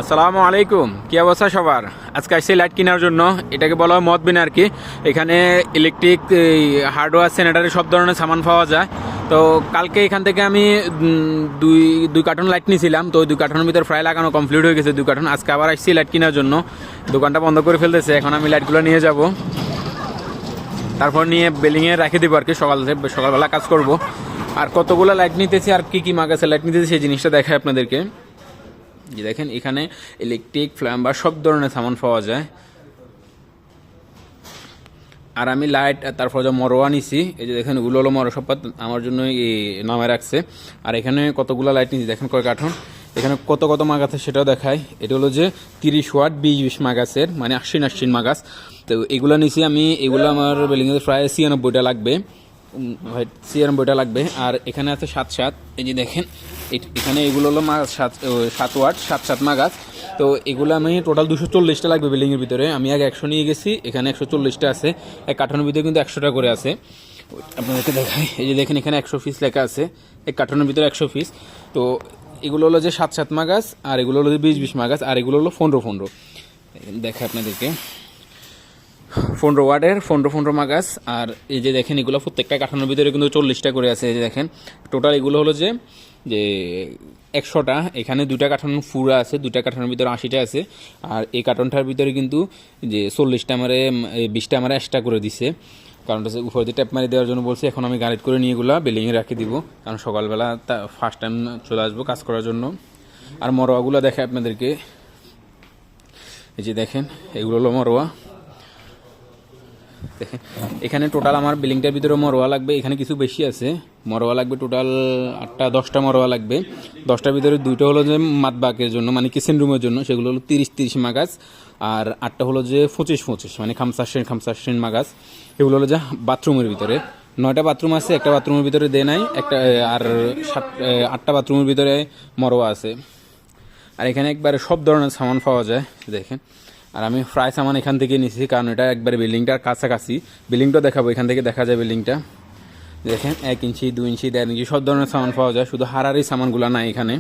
আসসালামু আলাইকুম, কি অবস্থা সবার? আজকে আসছি লাইট কেনার জন্য। এটাকে বলা হয় মদবিন আর কি। এখানে ইলেকট্রিক হার্ডওয়্যার স্যানিটারি সব ধরনের সামান পাওয়া যায়। তো কালকে এখান থেকে আমি দুই কার্টন লাইট নিয়েছিলাম। তো ওই 2 কার্টনের ভিতরে প্রায় লাগানো কমপ্লিট হয়ে গেছে 2 কার্টন। আজকে আবার আসছি লাইট কেনার জন্য। দোকানটা বন্ধ করে ফেলতেছে, এখন আমি লাইটগুলো নিয়ে যাব, তারপর নিয়ে বিল্ডিংয়ে রেখে দেবো আর কি। সকালবেলা কাজ করব। আর কতগুলো লাইট নিতেছি আর কি কি মাগাছে লাইট নিতেছি সেই জিনিসটা দেখায় আপনাদেরকে। যে দেখেন এখানে ইলেকট্রিক প্লাম্বার সব ধরনের সামান পাওয়া যায়। আর আমি লাইট তারপর যা মরোয়া নিছি, এই যে দেখেন এগুলো হলো মরসপাত আমার জন্য নামে রাখছে। আর এখানে কতগুলো লাইট নিছি দেখেন কয় কার্টন। এখানে কত কত মাগাছে সেটাও দেখায়। এটা হলো যে 30 ওয়াট 20 মাগাছের, মানে 80 মাগাছ। তো এগুলো নিছি আমি। এগুলো আমার বিল্ডিংয়ে প্রায় 96টা লাগবে, 96টা লাগবে। আর এখানে আছে 7 এই যে দেখেন এখানে এগুলো হলো 7 ওয়াট 7 মাগাছ। তো এগুলো আমি টোটাল 240টা লাগবে বিল্ডিংয়ের ভিতরে। আমি আগে 100 নিয়ে গেছি, এখানে 140টা আছে। এক কার্টনের ভিতরে কিন্তু 100টা করে আছে। আপনাদেরকে দেখাই, এই যে দেখেন এখানে 100 পিস লেখা আছে, এক কার্টনের ভিতরে 100 পিস। তো এগুলো হলো যে 7 মাগাছ, আর এগুলো হলো যে 20 মাগাছ, আর এগুলো হলো 15 দেখে আপনাদেরকে 15 ওয়াটের 15 মাগাছ। আর এই যে দেখেন এগুলো প্রত্যেকটা কাঠানোর ভিতরে কিন্তু 40টা করে আছে। এই যে দেখেন টোটাল এগুলো হলো যে 100টা। এখানে 2টা কাঠানো ফুরা আছে, 2টা কাঠানোর ভিতরে 80টা আছে। আর এই কার্টনটার ভিতরে কিন্তু যে 40টা আমারে 20টা আমার এক্সট্রা করে দিছে, কারণ হচ্ছে উপর দিয়ে ট্যাপ মারি দেওয়ার জন্য বলছি। এখন আমি গাড়ি করে নিয়ে এগুলো বিল্ডিংয়ে রাখি দিব, কারণ সকালবেলা ফার্স্ট টাইম চলে আসবো কাজ করার জন্য। আর মরোয়াগুলো দেখে আপনাদেরকে, এই যে দেখেন এগুলো হলো মরোয়া। দেখেন এখানে টোটাল আমার বিল্ডিংটার ভিতরে মরোয়া লাগবে, এখানে কিছু বেশি আছে। মরোয়া লাগবে টোটাল 8-10টা মরোয়া লাগবে। 10টার ভিতরে 2টা হলো যে মাতবাকের জন্য, মানে কিচেন রুমের জন্য, সেগুলো হলো 30 মাগাজ। আর 8টা হলো যে 25 মানে 50 মাগাজ। এগুলো হলো যে বাথরুমের ভিতরে। 9টা বাথরুম আছে, একটা বাথরুমের ভিতরে দে নাই একটা। আর 8টা বাথরুমের ভিতরে মরোয়া আছে। আর এখানে একবারে সব ধরনের সামান পাওয়া যায় দেখেন। আর আমি প্রায় সামান এখান থেকে নিয়েছি, কারণ এটা একবারে বিল্ডিংটার কাছাকাছি। বিল্ডিংটা দেখাবো, এখান থেকে দেখা যায় বিল্ডিংটা। দেখেন 1 ইঞ্চি 2 ইঞ্চি 1.5 ইঞ্চি সব ধরনের সামান পাওয়া যায়, শুধু হারারি সামানগুলো নাই এখানে।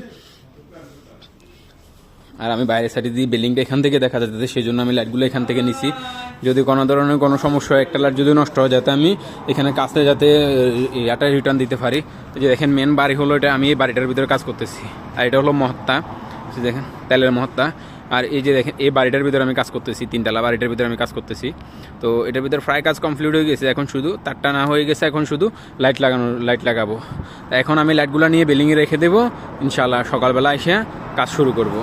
আর আমি বাইরের সাইডে দিয়ে বিল্ডিংটা এখান থেকে দেখা যাচ্ছে, সেই জন্য আমি লাইটগুলো এখান থেকে নিছি। যদি কোনো ধরনের কোনো সমস্যা হয়, একটা লাইট যদি নষ্ট হয়, যাতে আমি এখানে কাজটা যাতে এটা রিটার্ন দিতে পারি। যে দেখেন মেন বাড়ি হলো এটা, আমি এই বাড়িটার ভিতরে কাজ করতেছি। আর এটা হলো মহত্তা, দেখেন তেলের মহত্তা। আর এই যে দেখেন এই বাড়িটার ভিতরে আমি কাজ করতেছি, 3তলা বাড়িটার ভিতরে আমি কাজ করতেছি। তো এটার ভিতরে প্রায় কাজ কমপ্লিট হয়ে গেছে, এখন শুধু তারটা না হয়ে গেছে, এখন শুধু লাইট লাগাবো। এখন আমি লাইটগুলো নিয়ে বিল্ডিংয়ে রেখে দেবো, ইনশাআল্লাহ সকালবেলা এসে কাজ শুরু করব।